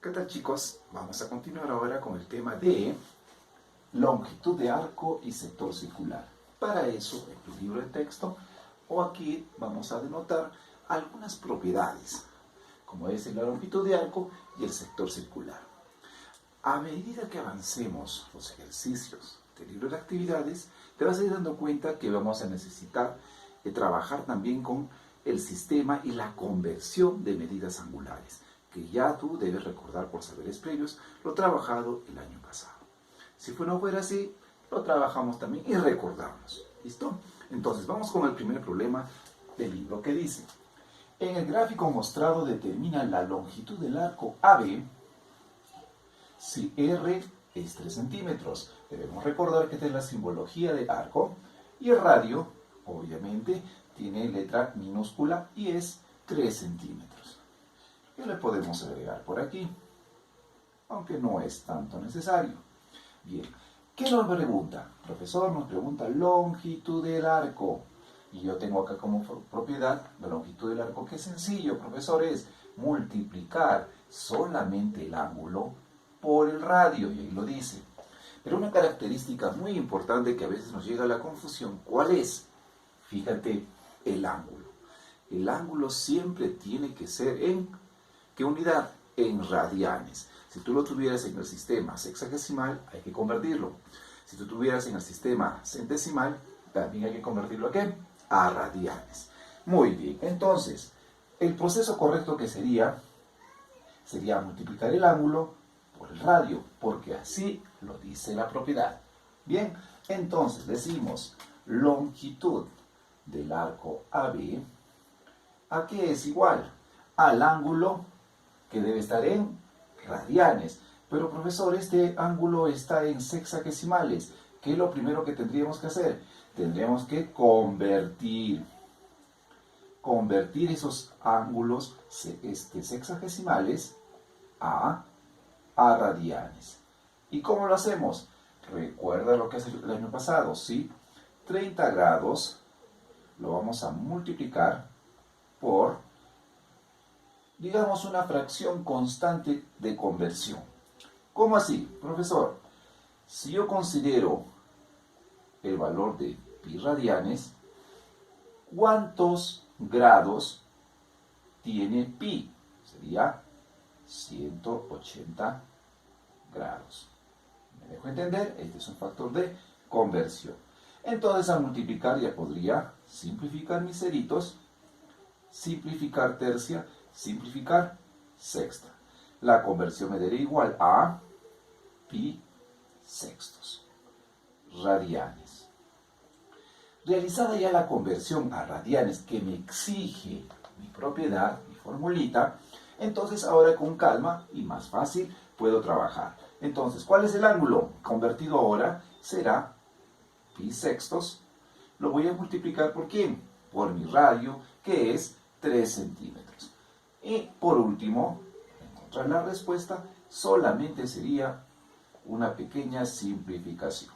¿Qué tal, chicos? Vamos a continuar ahora con el tema de longitud de arco y sector circular. Para eso, en tu libro de texto o aquí vamos a denotar algunas propiedades, como es la longitud de arco y el sector circular. A medida que avancemos los ejercicios del libro de actividades, te vas a ir dando cuenta que vamos a necesitar trabajar también con el sistema y la conversión de medidas angulares, que ya tú debes recordar por saberes previos lo trabajado el año pasado. Si no fuera así, lo trabajamos también y recordamos. ¿Listo? Entonces, vamos con el primer problema del libro que dice: en el gráfico mostrado determina la longitud del arco AB si R es 3 centímetros. Debemos recordar que esta es la simbología de arco y el radio, obviamente, tiene letra minúscula y es 3 centímetros. ¿Qué le podemos agregar por aquí? Aunque no es tanto necesario. Bien, ¿qué nos pregunta? El profesor nos pregunta longitud del arco. Y yo tengo acá como propiedad la longitud del arco. Qué sencillo, profesor, es multiplicar solamente el ángulo por el radio, y ahí lo dice. Pero una característica muy importante que a veces nos llega a la confusión, ¿cuál es? Fíjate, el ángulo. El ángulo siempre tiene que ser ¿en qué unidad? En radianes. Si tú lo tuvieras en el sistema sexagesimal, hay que convertirlo. Si tú tuvieras en el sistema centesimal, también hay que convertirlo ¿a qué? A radianes. Muy bien, entonces, el proceso correcto que sería multiplicar el ángulo por el radio, porque así lo dice la propiedad. Bien, entonces decimos longitud del arco AB, ¿a qué es igual? Al ángulo que debe estar en radianes. Pero profesor, este ángulo está en sexagesimales. ¿Qué es lo primero que tendríamos que hacer? Tendríamos que convertir esos ángulos sexagesimales a radianes. ¿Y cómo lo hacemos? Recuerda lo que hace el año pasado, ¿sí? 30 grados lo vamos a multiplicar por, digamos, una fracción constante de conversión. ¿Cómo así, profesor? Si yo considero el valor de pi radianes, ¿cuántos grados tiene pi? Sería 180 grados. ¿Me dejo entender? Este es un factor de conversión. Entonces, al multiplicar ya podría simplificar mis ceritos, simplificar tercia, simplificar sexta. La conversión me daría igual a pi sextos radianes. Realizada ya la conversión a radianes que me exige mi propiedad, mi formulita, entonces ahora con calma y más fácil puedo trabajar. Entonces, ¿cuál es el ángulo? Convertido ahora será pi sextos. Lo voy a multiplicar ¿por quién? Por mi radio, que es 3 centímetros. Y por último, encontrar la respuesta solamente sería una pequeña simplificación.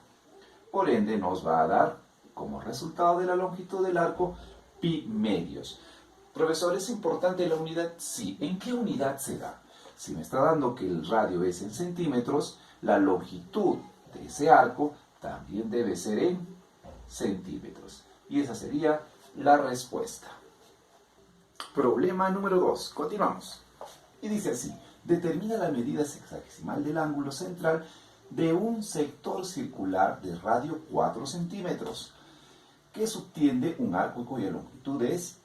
Por ende, nos va a dar como resultado de la longitud del arco pi medios. Profesor, ¿es importante la unidad? Sí. ¿En qué unidad se da? Si me está dando que el radio es en centímetros, la longitud de ese arco también debe ser en centímetros. Y esa sería la respuesta. Problema número 2. Continuamos. Y dice así: determina la medida sexagesimal del ángulo central de un sector circular de radio 4 centímetros, que subtiende un arco cuya longitud es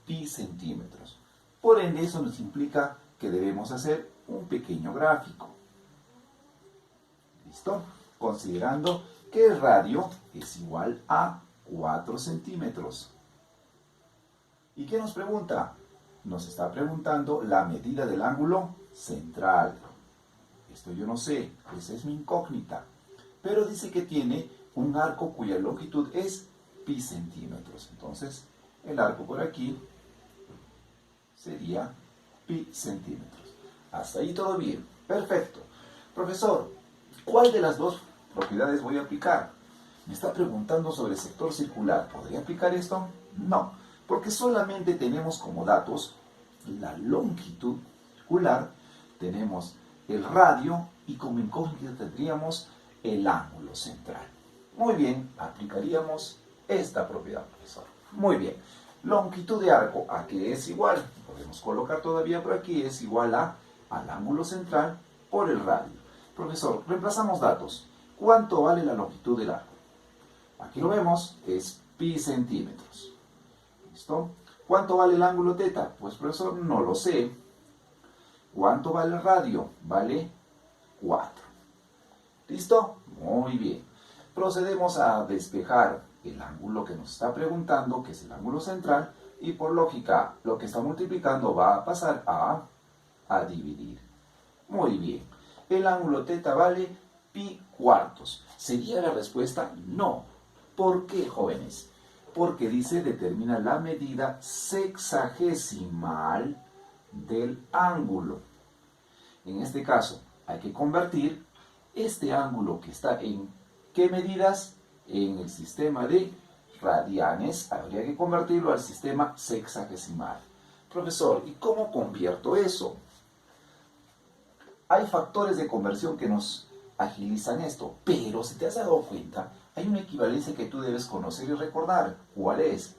pi centímetros. Por ende, eso nos implica que debemos hacer un pequeño gráfico. ¿Listo? Considerando que el radio es igual a 4 centímetros. ¿Y qué nos pregunta? Nos está preguntando la medida del ángulo central. Esto yo no sé, esa es mi incógnita. Pero dice que tiene un arco cuya longitud es pi centímetros. Entonces, el arco por aquí sería pi centímetros. Hasta ahí todo bien. Perfecto. Profesor, ¿cuál de las dos propiedades voy a aplicar? Me está preguntando sobre el sector circular. ¿Podría aplicar esto? No, porque solamente tenemos como datos la longitud circular, tenemos el radio y como incógnita tendríamos el ángulo central. Muy bien, aplicaríamos esta propiedad, profesor. Muy bien. Longitud de arco, ¿a qué es igual? Podemos colocar todavía por aquí, es igual al ángulo central por el radio. Profesor, reemplazamos datos. ¿Cuánto vale la longitud del arco? Aquí lo vemos, es pi centímetros. ¿Listo? ¿Cuánto vale el ángulo teta? Pues, profesor, no lo sé. ¿Cuánto vale el radio? Vale 4. ¿Listo? Muy bien. Procedemos a despejar el ángulo que nos está preguntando, que es el ángulo central, y por lógica, lo que está multiplicando va a pasar a dividir. Muy bien. El ángulo teta vale pi cuartos. ¿Sería la respuesta? No. ¿Por qué, jóvenes? Porque dice determina la medida sexagesimal del ángulo. En este caso, hay que convertir este ángulo que está en ¿qué medidas? En el sistema de radianes. Habría que convertirlo al sistema sexagesimal. Profesor, ¿y cómo convierto eso? Hay factores de conversión que nos agilizan esto, pero si te has dado cuenta, hay una equivalencia que tú debes conocer y recordar. ¿Cuál es?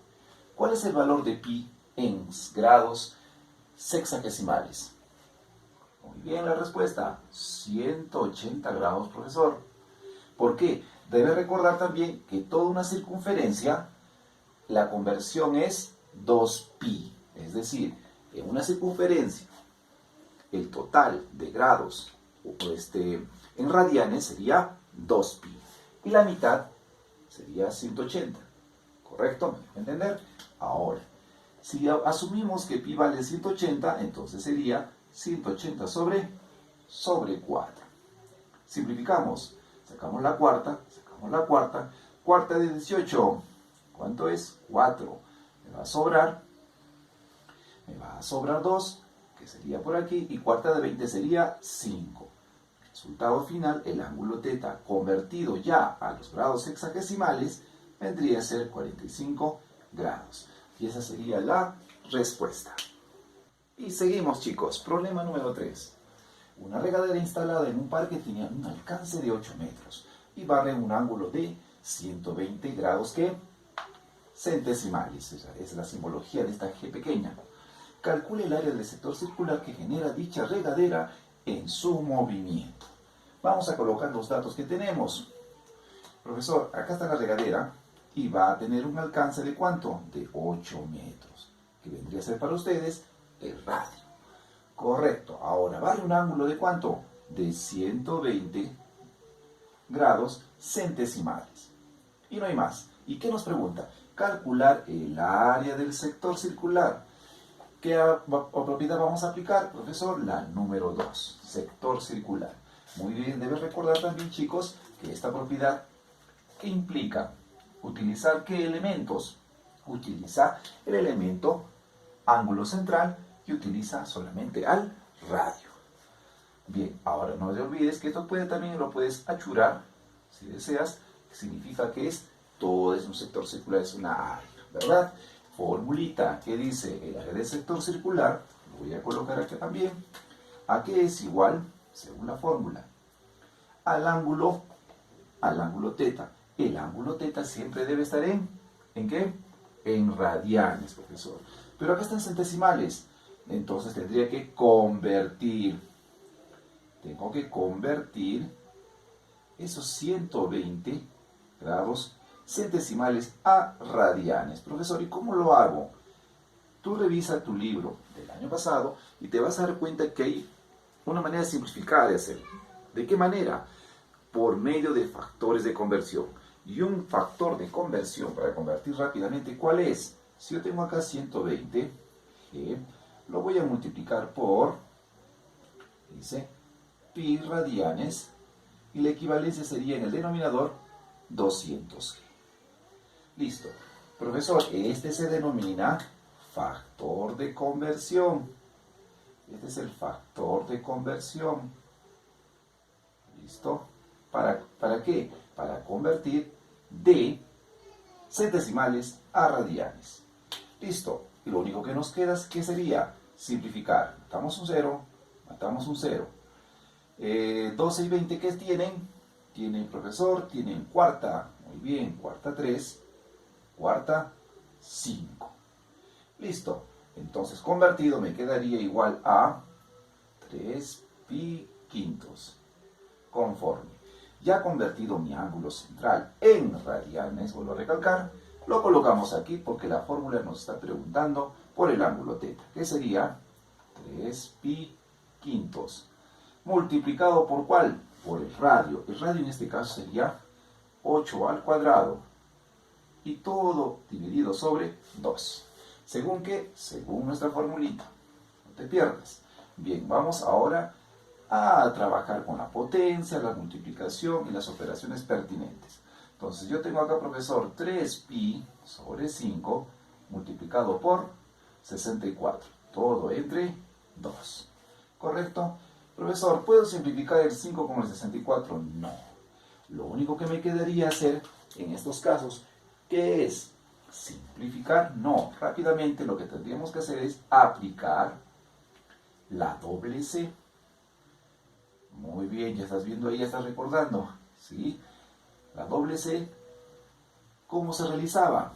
¿Cuál es el valor de pi en grados sexagesimales? Muy bien, la respuesta, 180 grados, profesor. ¿Por qué? Debes recordar también que toda una circunferencia, la conversión es 2pi. Es decir, en una circunferencia, el total de grados en radianes sería 2pi. Y la mitad sería 180. ¿Correcto? ¿Me dejo entender? Ahora, si asumimos que pi vale 180, entonces sería 180 sobre 4. Simplificamos. Sacamos la cuarta. Cuarta de 18. ¿Cuánto es? 4. Me va a sobrar 2, que sería por aquí, y cuarta de 20 sería 5. Resultado final, el ángulo teta convertido ya a los grados sexagesimales vendría a ser 45 grados. Y esa sería la respuesta. Y seguimos, chicos. Problema número 3. Una regadera instalada en un parque tenía un alcance de 8 metros y barre un ángulo de 120 grados que centesimales. Esa es la simbología de esta G pequeña. Calcule el área del sector circular que genera dicha regadera en su movimiento. Vamos a colocar los datos que tenemos. Profesor, acá está la regadera y va a tener un alcance de ¿cuánto? De 8 metros, que vendría a ser para ustedes el radio. Correcto. Ahora, vale un ángulo de ¿cuánto? De 120 grados centesimales. Y no hay más. ¿Y qué nos pregunta? Calcular el área del sector circular. ¿Qué propiedad vamos a aplicar, profesor? La número 2, sector circular. Muy bien, debes recordar también, chicos, que esta propiedad, ¿qué implica? ¿Utilizar qué elementos? Utiliza el elemento ángulo central y utiliza solamente al radio. Bien, ahora no te olvides que esto también lo puedes achurar, si deseas, que significa que todo es un sector circular, es una área, ¿verdad? Formulita que dice el área del sector circular, lo voy a colocar aquí también, ¿a qué es igual? Según la fórmula, al ángulo teta. El ángulo teta siempre debe estar ¿en qué? En radianes, profesor. Pero acá están centesimales, entonces tendría que convertir. Tengo que convertir esos 120 grados centesimales a radianes. Profesor, ¿y cómo lo hago? Tú revisa tu libro del año pasado y te vas a dar cuenta que hay una manera simplificada de hacerlo. ¿De qué manera? Por medio de factores de conversión. Y un factor de conversión para convertir rápidamente, ¿cuál es? Si yo tengo acá 120, lo voy a multiplicar por, dice, pi radianes, y la equivalencia sería en el denominador 200G. Listo. Profesor, este se denomina factor de conversión. Este es el factor de conversión. ¿Listo? ¿Para qué? Para convertir de centesimales a radianes. Listo. Y lo único que nos queda es, ¿qué sería? Simplificar. Matamos un 0, matamos un 0. 12 y 20, ¿qué tienen? Tienen, profesor, tienen cuarta, muy bien, cuarta 3, cuarta 5. Listo. Entonces, convertido me quedaría igual a 3 pi quintos. Conforme. Ya convertido mi ángulo central en radianes, vuelvo a recalcar, lo colocamos aquí porque la fórmula nos está preguntando por el ángulo teta, que sería 3 pi quintos. ¿Multiplicado por cuál? Por el radio. El radio en este caso sería 8 al cuadrado. Y todo dividido sobre 2. ¿Según qué? Según nuestra formulita. No te pierdas. Bien, vamos ahora a trabajar con la potencia, la multiplicación y las operaciones pertinentes. Entonces yo tengo acá, profesor, 3pi sobre 5 multiplicado por 64. Todo entre 2. ¿Correcto? Profesor, ¿puedo simplificar el 5 con el 64? No. Lo único que me quedaría hacer en estos casos, ¿qué es? ¿Simplificar? No. Rápidamente lo que tendríamos que hacer es aplicar la doble C. Muy bien, ya estás viendo ahí, ya estás recordando. ¿Sí? La doble C, ¿cómo se realizaba?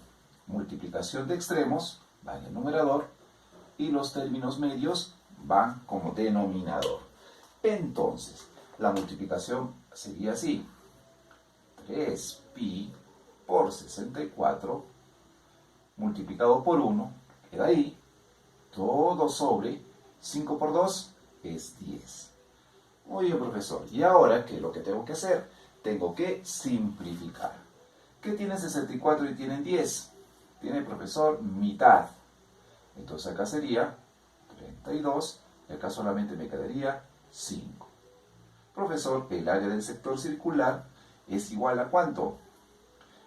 Multiplicación de extremos, va en el numerador, y los términos medios van como denominador. Entonces, la multiplicación sería así. 3pi por 64 multiplicado por 1, queda ahí, todo sobre 5 por 2 es 10. Muy bien, profesor. Y ahora, ¿qué es lo que tengo que hacer? Tengo que simplificar. ¿Qué tiene 64 y tienen 10? Tiene, profesor, mitad. Entonces acá sería 32 y acá solamente me quedaría 5. Profesor, el área del sector circular es igual a ¿cuánto?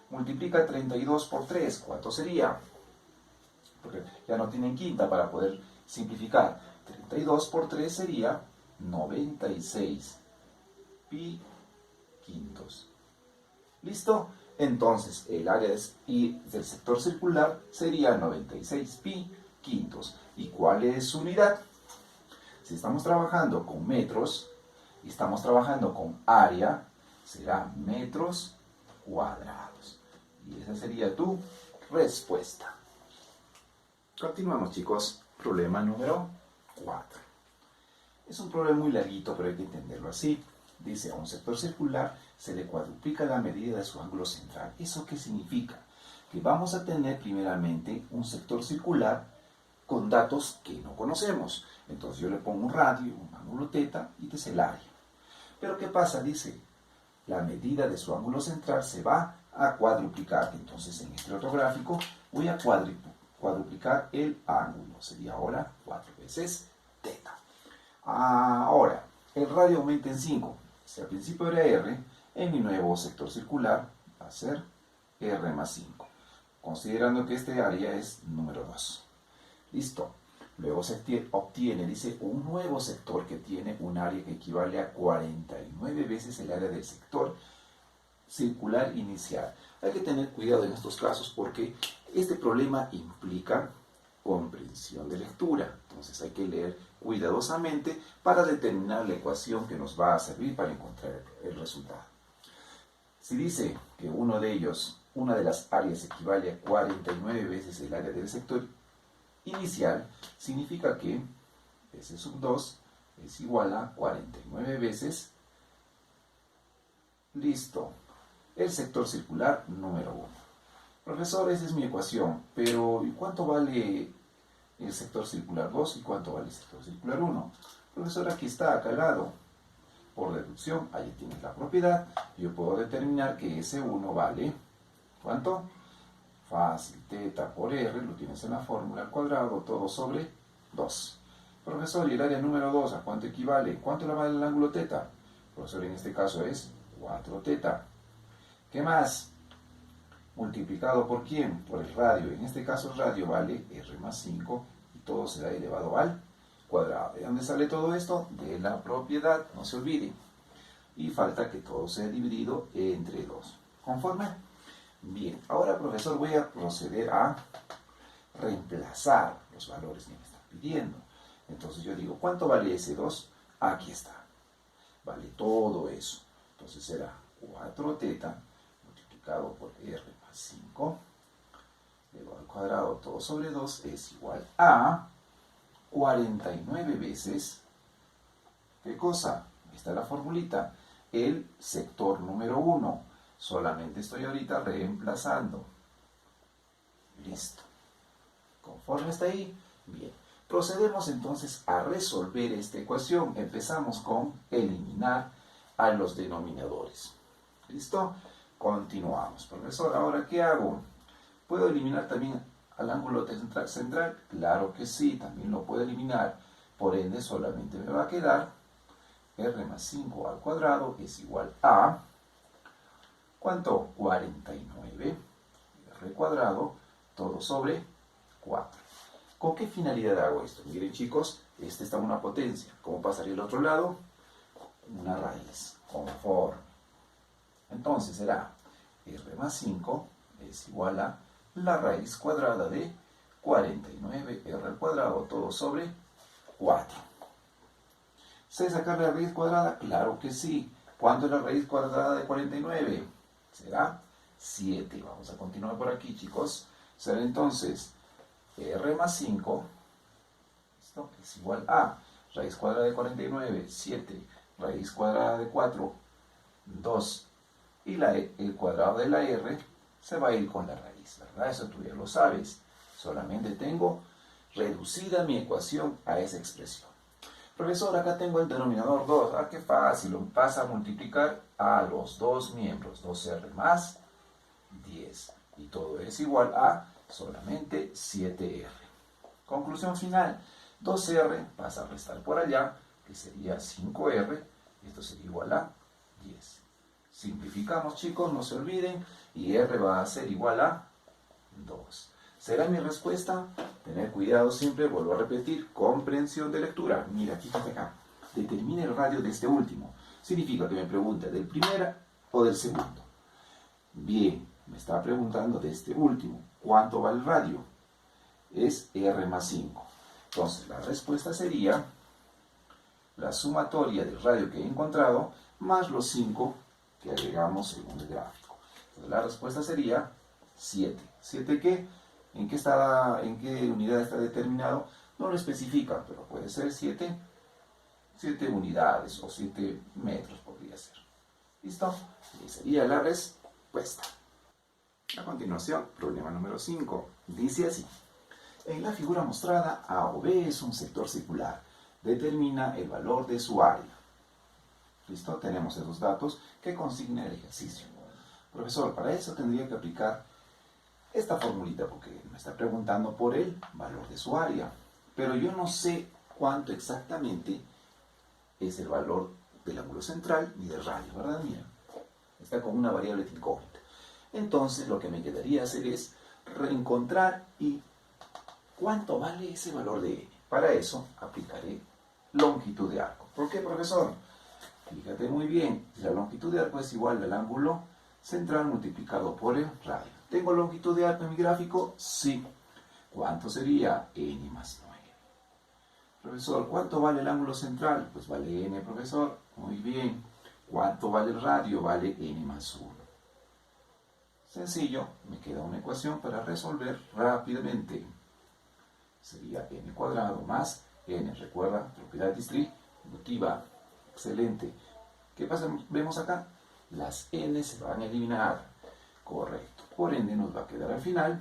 Multiplica 32 por 3. ¿Cuánto sería? Porque ya no tienen quinta para poder simplificar. 32 por 3 sería 96 pi quintos. ¿Listo? Entonces, el área del sector circular sería 96 pi quintos. ¿Y cuál es su unidad? Si estamos trabajando con metros y estamos trabajando con área, será metros cuadrados. Y esa sería tu respuesta. Continuamos, chicos. Problema número 4. Es un problema muy larguito, pero hay que entenderlo así. Dice, a un sector circular se le cuadruplica la medida de su ángulo central. ¿Eso qué significa? Que vamos a tener primeramente un sector circular con datos que no conocemos. Entonces yo le pongo un radio, un ángulo teta y este es el área. Pero ¿qué pasa? Dice, la medida de su ángulo central se va a cuadruplicar. Entonces en este otro gráfico voy a cuadruplicar el ángulo. Sería ahora 4 veces teta. Ahora, el radio aumenta en 5. Si al principio era R, en mi nuevo sector circular va a ser R más 5. Considerando que este área es número 2. Listo. Luego se obtiene, dice, un nuevo sector que tiene un área que equivale a 49 veces el área del sector circular inicial. Hay que tener cuidado en estos casos porque este problema implica comprensión de lectura. Entonces hay que leer cuidadosamente para determinar la ecuación que nos va a servir para encontrar el resultado. Si dice que uno de ellos, una de las áreas equivale a 49 veces el área del sector inicial, significa que S sub 2 es igual a 49 veces, listo, el sector circular número 1. Profesor, esa es mi ecuación, pero ¿y cuánto vale el sector circular 2 y cuánto vale el sector circular 1? Profesor, aquí está, acá al lado. Por deducción, ahí tienes la propiedad. Yo puedo determinar que S1 vale, ¿cuánto? Fácil, teta por R, lo tienes en la fórmula al cuadrado, todo sobre 2. Profesor, ¿y el área número 2 a cuánto equivale? ¿Cuánto le vale el ángulo teta? Profesor, en este caso es 4 teta. ¿Qué más? Multiplicado por ¿quién? Por el radio. En este caso el radio vale R más 5 y todo será elevado al cuadrado. ¿De dónde sale todo esto? De la propiedad, no se olvide. Y falta que todo sea dividido entre 2. ¿Conforme? Bien, ahora, profesor, voy a proceder a reemplazar los valores que me están pidiendo. Entonces yo digo, ¿cuánto vale ese 2? Aquí está. vale todo eso. Entonces será 4 teta multiplicado por r más 5 elevado al cuadrado todo sobre 2 es igual a 49 veces, ¿qué cosa? Ahí está la formulita, el sector número 1. Solamente estoy ahorita reemplazando. Listo. ¿Conforme está ahí? Bien. Procedemos entonces a resolver esta ecuación. Empezamos con eliminar a los denominadores. ¿Listo? Continuamos. Profesor, ¿ahora qué hago? ¿Puedo eliminar también al ángulo central? Claro que sí, también lo puedo eliminar. Por ende, solamente me va a quedar r más 5 al cuadrado es igual a, ¿cuánto? 49 r cuadrado, todo sobre 4. ¿Con qué finalidad hago esto? Miren chicos, este está en una potencia. ¿Cómo pasaría al otro lado? Una raíz, conforme. Entonces será r más 5 es igual a la raíz cuadrada de 49 r al cuadrado, todo sobre 4. ¿Sé sacar la raíz cuadrada? Claro que sí. ¿Cuánto es la raíz cuadrada de 49? Será 7. Vamos a continuar por aquí, chicos. Será entonces r más 5, ¿listo? Es igual a raíz cuadrada de 49, 7, raíz cuadrada de 4, 2. Y el cuadrado de la r se va a ir con la raíz, ¿verdad? Eso tú ya lo sabes. Solamente tengo reducida mi ecuación a esa expresión. Profesor, acá tengo el denominador 2. Ah, qué fácil. Lo pasa a multiplicar a los dos miembros. 2r más 10. Y todo es igual a solamente 7r. Conclusión final. 2r pasa a restar por allá, que sería 5r. Y esto sería igual a 10. Simplificamos, chicos, no se olviden. Y r va a ser igual a 2. ¿Será mi respuesta? Tener cuidado siempre, vuelvo a repetir, comprensión de lectura. Mira, fíjate acá. Determine el radio de este último. Significa que me pregunta del primero o del segundo. Bien, me está preguntando de este último. ¿Cuánto va el radio? Es r más 5. Entonces, la respuesta sería la sumatoria del radio que he encontrado más los 5 que agregamos según el gráfico. Entonces, la respuesta sería 7. ¿7 qué? ¿En qué unidad está determinado? No lo especifica, pero puede ser 7 unidades o 7 metros podría ser. ¿Listo? Y sería la respuesta. A continuación, problema número 5. Dice así. En la figura mostrada, A o B es un sector circular. Determina el valor de su área. ¿Listo? Tenemos esos datos que consigna el ejercicio. Profesor, para eso tendría que aplicar esta formulita porque me está preguntando por el valor de su área. Pero yo no sé cuánto exactamente es el valor del ángulo central ni del radio, ¿verdad? Mira, está con una variable de incógnita. Entonces, lo que me quedaría hacer es reencontrar y cuánto vale ese valor de n. Para eso, aplicaré longitud de arco. ¿Por qué, profesor? Fíjate muy bien, la longitud de arco es igual al ángulo central multiplicado por el radio. ¿Tengo longitud de arco en mi gráfico? Sí. ¿Cuánto sería? N más 9. Profesor, ¿cuánto vale el ángulo central? Pues vale n, profesor. Muy bien. ¿Cuánto vale el radio? Vale n más 1. Sencillo, me queda una ecuación para resolver rápidamente. Sería n cuadrado más n. Recuerda, propiedad distributiva. Excelente. ¿Qué pasa? Vemos acá. Las n se van a eliminar. Correcto. Por ende nos va a quedar al final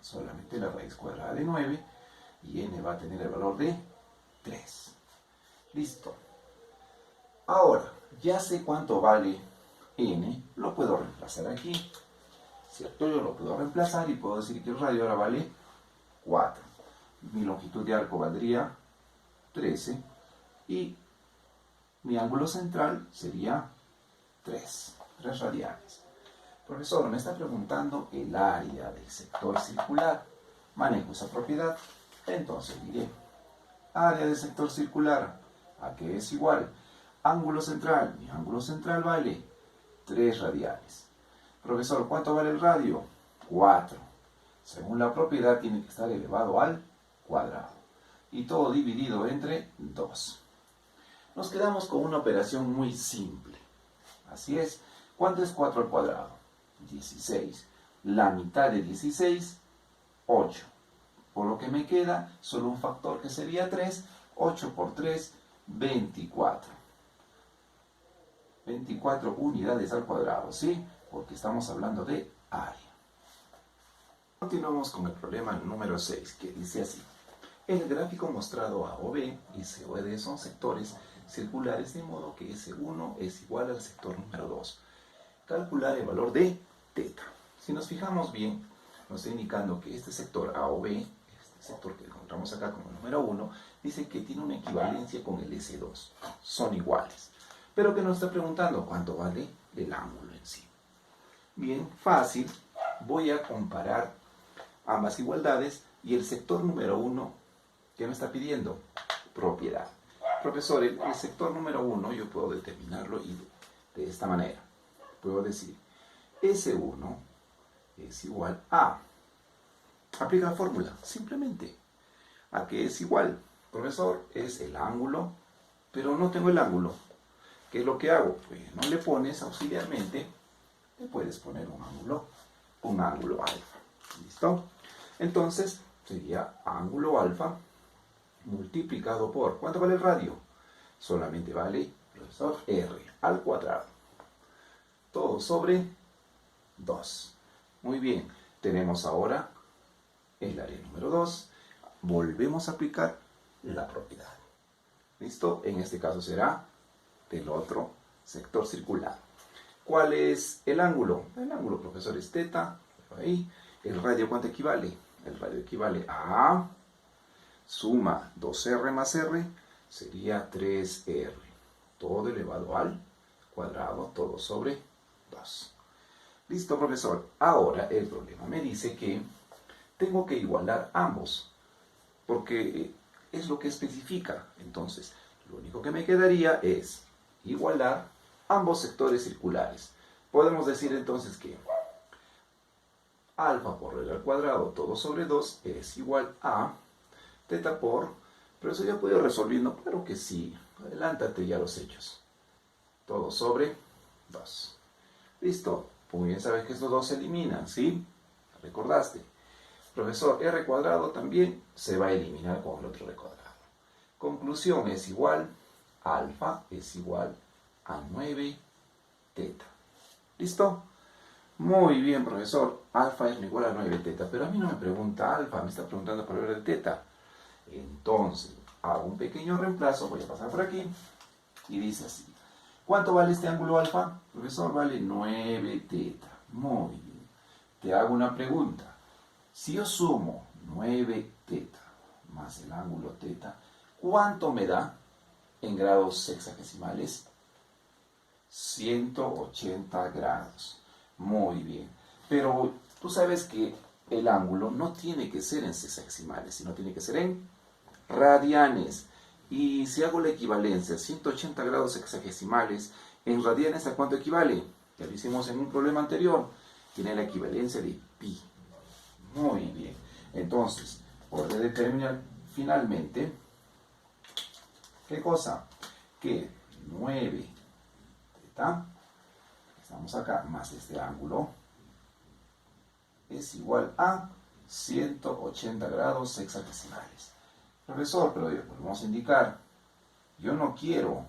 solamente la raíz cuadrada de 9 y n va a tener el valor de 3. Listo. Ahora, ya sé cuánto vale n, lo puedo reemplazar aquí. ¿Cierto? Yo lo puedo reemplazar y puedo decir que el radio ahora vale 4. Mi longitud de arco valdría 13 y mi ángulo central sería 3 radianes. Profesor, me está preguntando el área del sector circular. Manejo esa propiedad. Entonces diré, área del sector circular, ¿a qué es igual? Ángulo central. Mi ángulo central vale 3 radianes. Profesor, ¿cuánto vale el radio? 4. Según la propiedad, tiene que estar elevado al cuadrado. Y todo dividido entre 2. Nos quedamos con una operación muy simple. Así es. ¿Cuánto es 4 al cuadrado? 16. La mitad de 16, 8. Por lo que me queda solo un factor que sería 3. 8 por 3, 24. 24 unidades al cuadrado, ¿sí? Porque estamos hablando de área. Continuamos con el problema número 6, que dice así. El gráfico mostrado A o B y C o D son sectores circulares, de modo que S1 es igual al sector número 2. Calcular el valor de teta. Si nos fijamos bien, nos está indicando que este sector A o B, este sector que encontramos acá como el número 1, dice que tiene una equivalencia con el S2. Son iguales. Pero que nos está preguntando cuánto vale el ángulo en sí. Bien, fácil. Voy a comparar ambas igualdades y el sector número 1, ¿qué me está pidiendo? Propiedad. Profesor, el sector número 1 yo puedo determinarlo de esta manera. Puedo decir S1 es igual a... Aplica la fórmula, simplemente. ¿A qué es igual? Profesor, es el ángulo, pero no tengo el ángulo. ¿Qué es lo que hago? Pues no le pones auxiliarmente, le puedes poner un ángulo alfa. ¿Listo? Entonces, sería ángulo alfa multiplicado por... ¿Cuánto vale el radio? Solamente vale, profesor, R al cuadrado. Todo sobre 2. Muy bien. Tenemos ahora el área número 2. Volvemos a aplicar la propiedad. ¿Listo? En este caso será del otro sector circular. ¿Cuál es el ángulo? El ángulo, profesor, es teta. Ahí. ¿El radio cuánto equivale? El radio equivale a suma 2R más R, sería 3R. Todo elevado al cuadrado, todo sobre 2. Listo, profesor. Ahora el problema me dice que tengo que igualar ambos, porque es lo que especifica. Entonces, lo único que me quedaría es igualar ambos sectores circulares. Podemos decir entonces que alfa por R al cuadrado, todo sobre 2, es igual a teta por... Pero eso ya puedo ir resolviendo, claro que sí. Adelántate ya los hechos. Todo sobre 2. Listo. Muy bien, sabes que estos dos se eliminan, ¿sí? ¿Recordaste? Profesor, R cuadrado también se va a eliminar con el otro R cuadrado. Conclusión es igual, alfa es igual a 9 teta. ¿Listo? Muy bien, profesor. Alfa es igual a 9 teta, pero a mí no me pregunta alfa, me está preguntando por el valor de teta. Entonces, hago un pequeño reemplazo, voy a pasar por aquí, y dice así. ¿Cuánto vale este ángulo alfa? Profesor, vale 9 teta. Muy bien. Te hago una pregunta. Si yo sumo 9 teta más el ángulo teta, ¿cuánto me da en grados sexagesimales? 180 grados. Muy bien. Pero tú sabes que el ángulo no tiene que ser en sexagesimales, sino tiene que ser en radianes. Y si hago la equivalencia, 180 grados sexagesimales, en radianes, ¿a cuánto equivale? Ya lo hicimos en un problema anterior. Tiene la equivalencia de pi. Muy bien. Entonces, por determinar finalmente, ¿qué cosa? Que 9 teta, estamos acá, más este ángulo, es igual a 180 grados sexagesimales. Profesor, pero volvemos a indicar, yo no quiero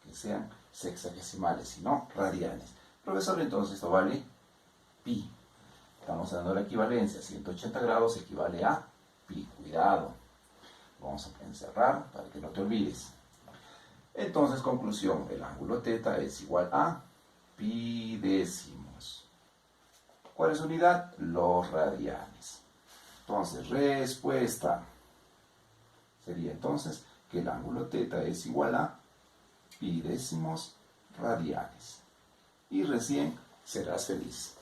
que sean sexagesimales, sino radianes. Profesor, entonces esto vale pi. Estamos dando la equivalencia, 180 grados equivale a pi. Cuidado. Vamos a encerrar para que no te olvides. Entonces, conclusión, el ángulo teta es igual a pi décimos. ¿Cuál es su unidad? Los radianes. Entonces, respuesta sería entonces que el ángulo teta es igual a pi décimos radianes. Y recién serás feliz.